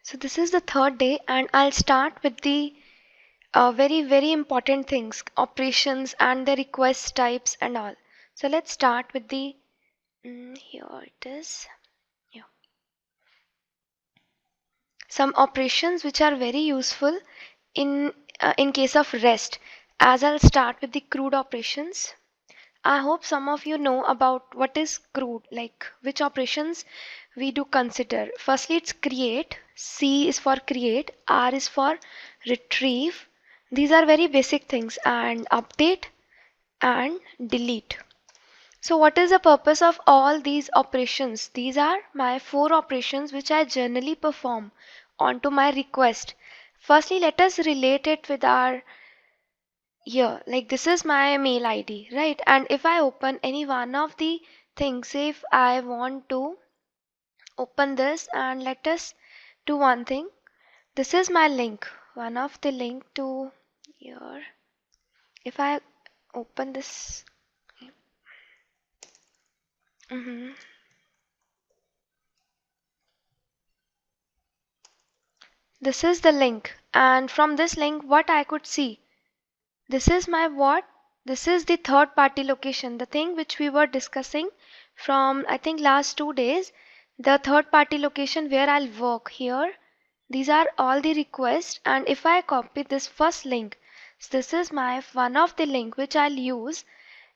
So this is the third day, and I'll start with the very important things, operations and the request types and all. So let's start with the here it is. Yeah. Some operations which are very useful in case of REST. As I'll start with the CRUD operations. I hope some of you know about what is CRUD, like which operations we do consider. Firstly, it's create. C is for create, R is for retrieve. These are very basic things, and update and delete. So what is the purpose of all these operations? These are my 4 operations which I generally perform onto my request. Firstly, let us relate it with our here. Like this is my mail ID, right? And if I open any one of the things, if I want to open this, and let us do one thing. This is my link, one of the link to here. If I open this, mhm. This is the link, and from this link what I could see, this is my what, this is the third party location, the thing which we were discussing from I think last 2 days, the third party location where I'll work here. These are all the requests, and if I copy this first link, so this is my one of the link which I'll use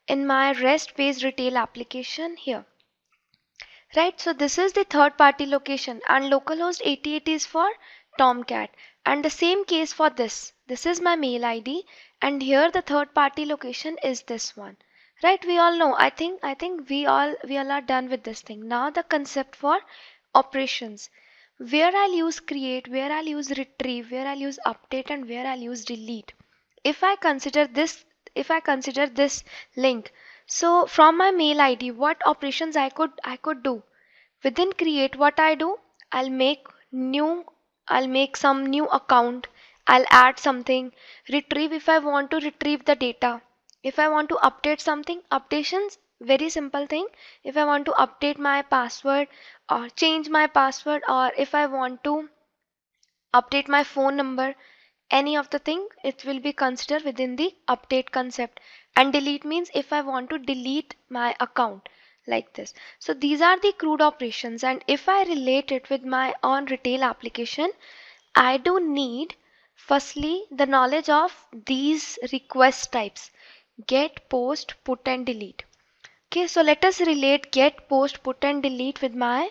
in my REST based retail application here. Right, so this is the third party location, and localhost 88 is for Tomcat, and the same case for this. This is my mail ID, and here the third party location is this one. Right, we all know. I think we all are done with this thing. Now the concept for operations, where I'll use create, where I'll use retrieve, where I'll use update, and where I'll use delete. If I consider this, if I consider this link, so from my mail ID, what operations I could do? Within create, what I do, I'll make new, I'll make some new account, I'll add something. Retrieve, if I want to retrieve the data. If I want to update something, updations, very simple thing. If I want to update my password or change my password, or if I want to update my phone number, any of the thing, it will be considered within the update concept. And delete means if I want to delete my account, like this. So these are the CRUD operations, and if I relate it with my on retail application, I do need firstly the knowledge of these request types: get, post, put, and delete. Okay, so let us relate get, post, put, and delete with my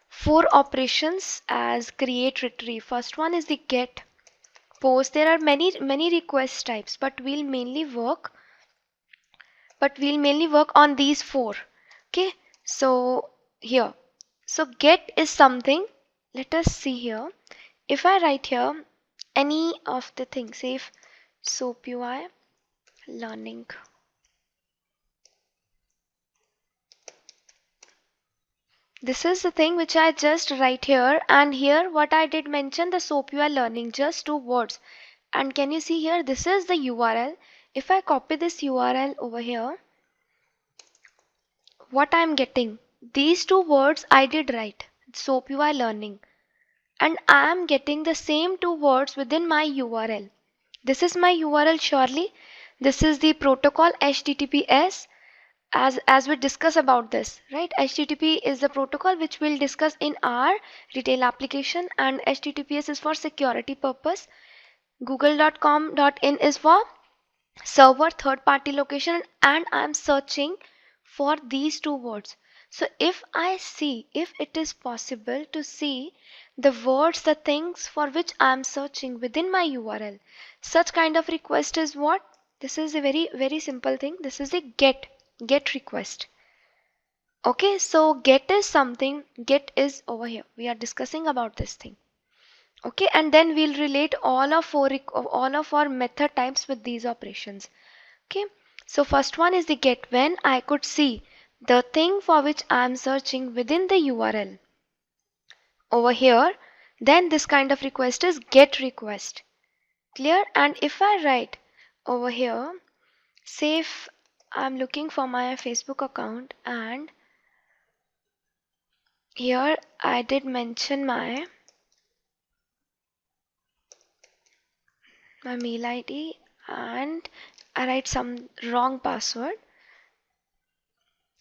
4 operations as create, retrieve. First one is the get. Post, there are many request types, but we'll mainly work on these 4. Okay, so here, so get is something. Let us see here. If I write here any of the things, say if Soapui learning, this is the thing which I just write here, and here what I did mention, the Soapui learning, just 2 words. And can you see here, this is the URL. If I copy this URL over here, what I am getting, these 2 words I did write, Soapui learning, and I am getting the same 2 words within my URL. This is my URL surely. This is the protocol HTTPS, as we discuss about this, right? HTTP is the protocol which we'll discuss in our retail application, and HTTPS is for security purpose. Google.com.in is for server third party location, and I'm searching for these 2 words. So if I see, if it is possible to see the words, the things for which I'm searching within my URL, such kind of request is what? This is a very simple thing. This is a get request. Okay, so get is something, get is over here. We are discussing about this thing. Okay, and then we'll relate all of our method types with these operations. Okay, so first one is the get, when I could see the thing for which I am searching within the URL over here, then this kind of request is get request. Clear? And if I write over here, say if I'm looking for my Facebook account, and here I did mention my my mail ID, and I write some wrong password.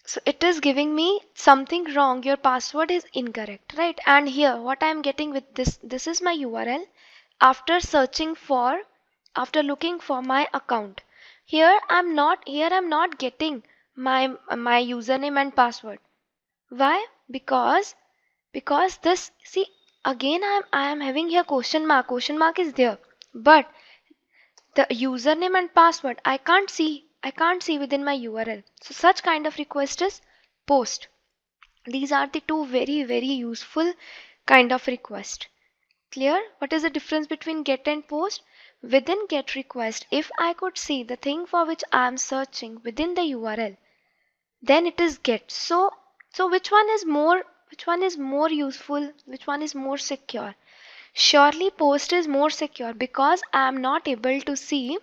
So it is giving me something wrong. Your password is incorrect, right? And here what I am getting with this is my URL after searching for, after looking for my account. Here I'm not getting my username and password. Why? Because this, see, again I am having here question mark is there, but the username and password I can't see within my URL. So such kind of request is post. These are the two very useful kind of request. Clear? What is the difference between get and post? Within get request, if I could see the thing for which I am searching within the URL, then it is get. So which one is more useful, which one is more secure? Surely post is more secure because I'm not able to see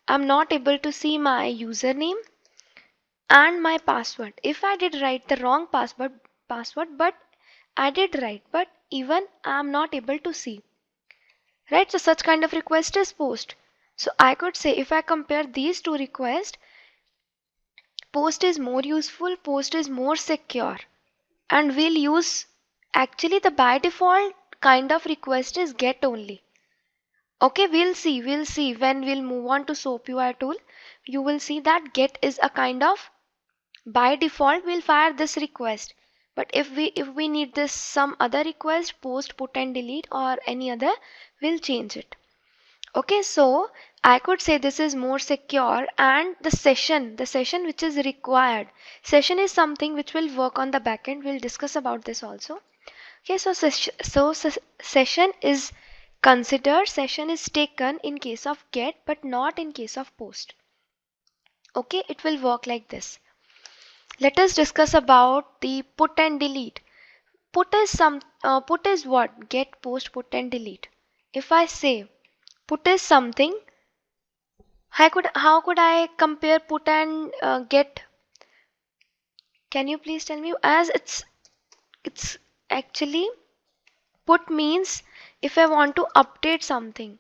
my username and my password. If I did write the wrong password, but I did write, but even I'm not able to see. Right? So such kind of request is post. So I could say, if I compare these two requests, post is more useful, post is more secure, and we'll use, actually the by default kind of request is get only. Okay, we'll see when we'll move on to Soapui tool. You will see that get is a kind of, by default we'll fire this request, but if we need this some other request, post, put and delete or any other, we'll change it. Okay, so I could say this is more secure. And the session which is required, session is something which will work on the backend. We'll discuss about this also. Okay, so session is considered, session is taken in case of get but not in case of post. Okay, it will work like this. Let us discuss about the put and delete. Put is what? Get, post, put and delete. If I say put is something, how could I compare put and get? Can you please tell me? As it's actually, put means if I want to update something.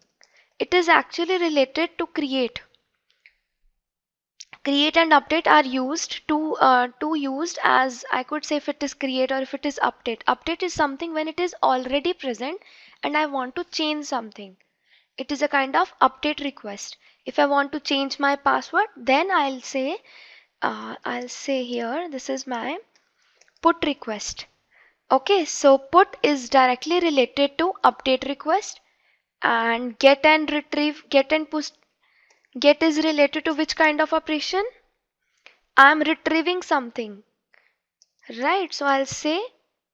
It is actually related to create. Create and update are used as, I could say, if it is create or if it is update. Update is something when it is already present and I want to change something. It is a kind of update request. If I want to change my password, then I'll say here, this is my put request. Okay, so put is directly related to update request, and get and retrieve, get and push, get is related to which kind of operation? I'm retrieving something, right? So I'll say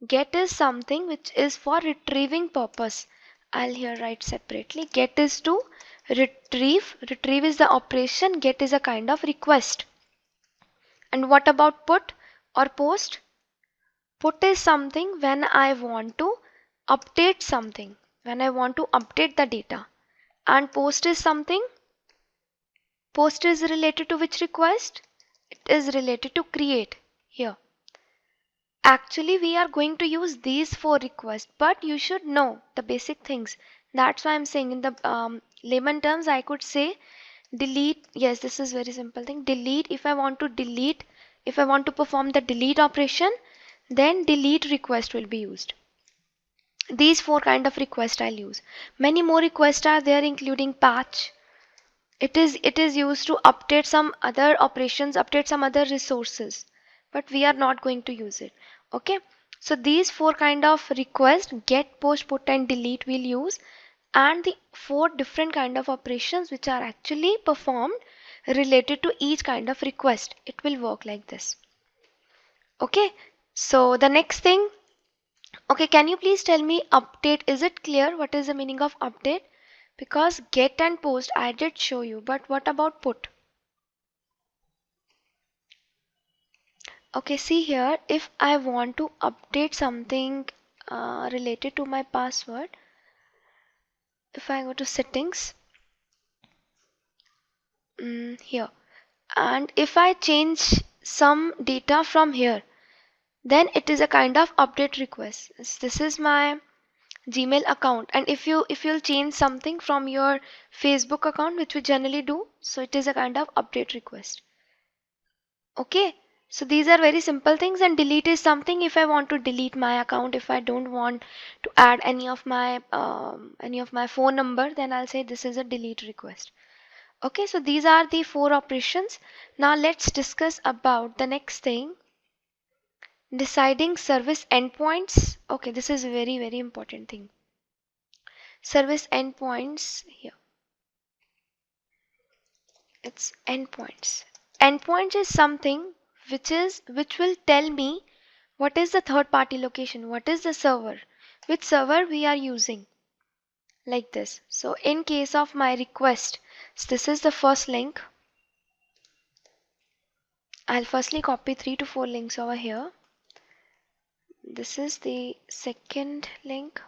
get is something which is for retrieving purpose. I'll here write separately. Get is to retrieve. Retrieve is the operation. Get is a kind of request. And what about put or post? Put is something when I want to update something, when I want to update the data. And post is something, post is related to which request? It is related to create here. Actually, we are going to use these four requests, but you should know the basic things. That's why I'm saying in the layman terms, I could say delete. Yes, this is very simple thing. Delete, if I want to delete, if I want to perform the delete operation, then delete request will be used. These four kind of request I'll use. Many more requests are there, including patch. It is used to update some other operations, update some other resources, but we are not going to use it. Okay, so these four kind of request, get, post, put and delete, we'll use, and the four different kind of operations which are actually performed related to each kind of request. It will work like this. Okay, so the next thing, okay, can you please tell me update? Is it clear what is the meaning of update? Because get and post I did show you, but what about put? Okay, see here, if I want to update something related to my password, if I go to settings, here, and if I change some data from here, then it is a kind of update request. This is my Gmail account. And if you'll change something from your Facebook account, which we generally do, so it is a kind of update request. Okay, so these are very simple things. And delete is something, if I want to delete my account, if I don't want to add any of my phone number, then I'll say this is a delete request. Okay, so these are the 4 operations. Now let's discuss about the next thing, deciding service endpoints. Okay, this is a very very important thing. Service endpoints here. It's endpoints. Endpoints is something which will tell me what is the third party location, what is the server, which server we are using, like this. So in case of my request, so this is the first link. I'll firstly copy 3 to 4 links over here. This is the second link,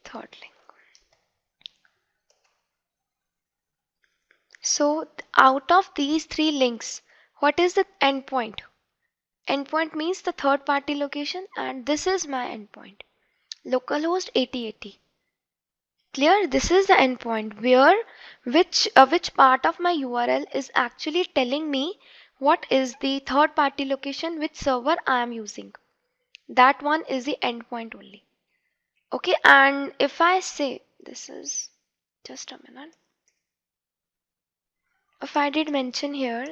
third link. So out of these 3 links, what is the endpoint? Endpoint means the third party location, and this is my endpoint, localhost 8080. Clear? This is the endpoint where which part of my URL is actually telling me what is the third party location, which server I am using. That one is the endpoint only. Okay, and if I say this is, just a minute, if I did mention here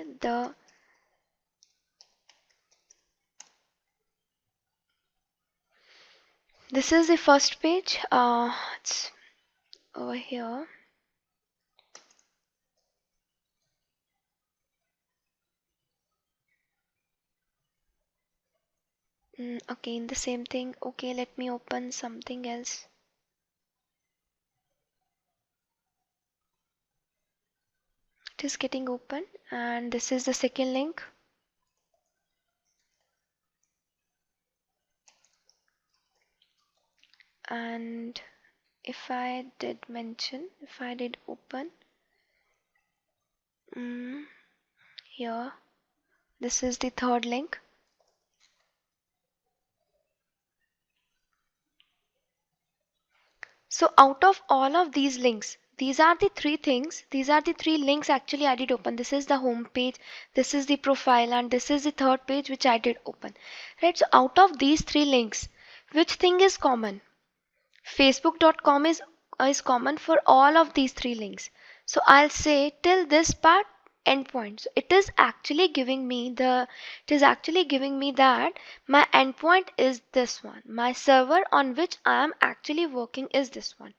this is the first page, it's over here. Okay, in the same thing. Okay, let me open something else. It is getting open, and this is the second link. And if I did open here, this is the third link. So out of all of these links, these are the 3 things, these are the 3 links actually I did open. This is the home page, this is the profile, and this is the third page which I did open. Right, so out of these 3 links, which thing is common? Facebook.com is common for all of these 3 links. So I'll say till this part endpoint. So it is actually giving me that my endpoint is this one. My server on which I am actually working is this one.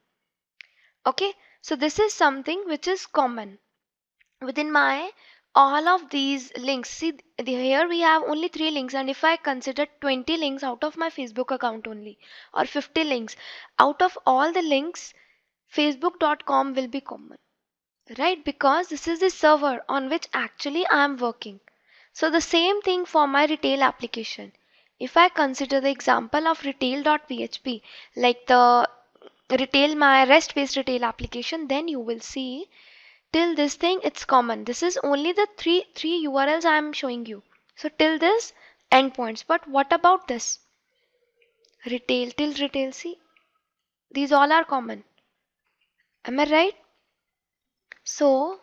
Okay, so this is something which is common within my all of these links. See, here we have only 3 links, and if I consider 20 links out of my Facebook account only, or 50 links, out of all the links, facebook.com will be common, right? Because this is the server on which actually I am working. So the same thing for my retail application. If I consider the example of retail.php, like the my REST based retail application, then you will see till this thing it's common. This is only the three URLs I am showing you. So till this endpoints. But what about this retail, till retail? See, these all are common. Am I right? So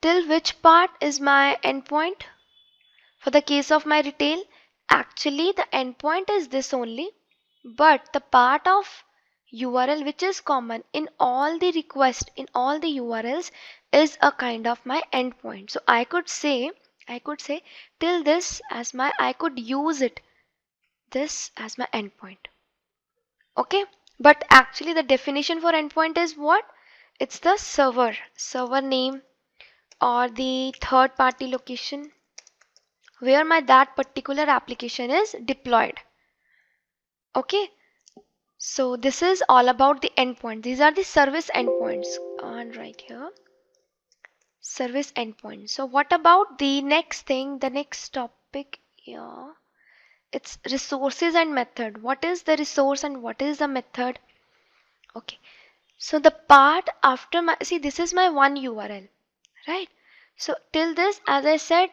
till which part is my endpoint? For the case of my retail, actually the endpoint is this only, but the part of URL which is common in all the requests, in all the URLs, is a kind of my endpoint. So I could say till this as my, I could use it this as my endpoint. Okay, but actually the definition for endpoint is what? It's the server name, or the third party location where my that particular application is deployed. Okay, so this is all about the endpoint. These are the service endpoints, and right here service endpoint. So what about the next thing, the next topic here? It's resources and method. What is the resource and what is the method? Okay, so the part after my, see, this is my one URL, right? So till this, as I said,